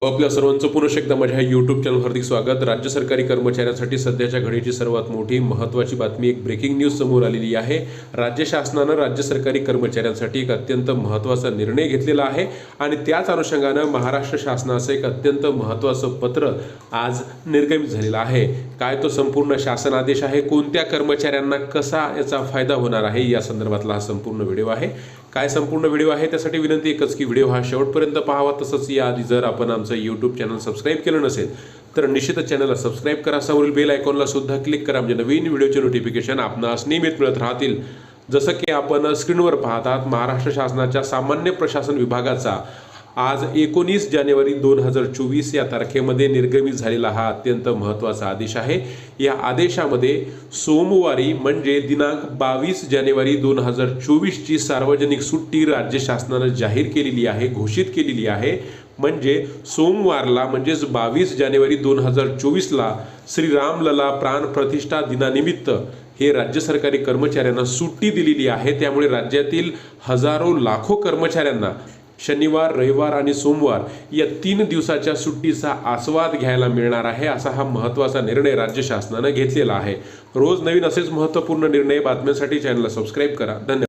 आपल्या सर्वांचं पुन्हा एकदा माझ्या YouTube चॅनल हार्दिक स्वागत। राज्य सरकारी कर्मचाऱ्यांसाठी सध्याच्या घडीची सर्वात मोठी महत्त्वाची बातमी, एक ब्रेकिंग न्यूज समोर आलेली आहे। राज्य शासनाने राज्य सरकारी कर्मचाऱ्यांसाठी एक अत्यंत महत्त्वाचा निर्णय घेतलेला आहे आणि त्याच अनुषंगाने महाराष्ट्र शासनाचे एक अत्यंत महत्त्वाचं पत्र आज निर्गमित झालेलं आहे। काय तो संपूर्ण शासन आदेश आहे, कोणत्या कर्मचाऱ्यांना कसा याचा फायदा होणार आहे, या संदर्भातला हा संपूर्ण व्हिडिओ आहे। काय संपूर्ण व्हिडिओ आहे त्यासाठी विनंती एकच की व्हिडिओ हा शेवटपर्यंत पाहावा। तसंच याआधी जर आपण आमचं YouTube चॅनल सबस्क्राइब केलं नसेल तर निश्चितच चॅनलला सबस्क्राइब करा, समोरील बेल आयकॉनला सुद्धा क्लिक करा, म्हणजे नवीन व्हिडिओचे नोटिफिकेशन आपणास नियमित मिळत राहतील। जसं की आपण स्क्रीनवर पाहतात, महाराष्ट्र शासनाच्या सामान्य प्रशासन विभागाचा आज 19 जानेवारी 2024 या तारखेमध्ये निर्गमित झालेला हा अत्यंत महत्त्वाचा आदेश आहे। या आदेशामध्ये सोमवारी म्हणजे दिनांक 22 जानेवारी 2024 ची सार्वजनिक सुट्टी राज्य शासनाने जाहीर केलेली आहे, घोषित केलेली आहे। म्हणजे सोमवारला म्हणजेच 22 जानेवारी 2024 ला श्री रामलला प्राण प्रतिष्ठा दिनानिमित्त हे राज्य सरकारी कर्मचाऱ्यांना सुट्टी दिलेली आहे। त्यामुळे राज्यातील हजारो लाखो कर्मचाऱ्यांना शनिवार, रविवार आणि सोमवार या 3 दिवसाच्या सुट्टीचा आस्वाद घ्यायला मिळणार आहे। असा हा महत्त्वाचा निर्णय राज्य शासनाने घेतलेला आहे। रोज नवीन असेच महत्त्वपूर्ण निर्णय बातम्यांसाठी चॅनलला सबस्क्राइब करा। धन्यवाद।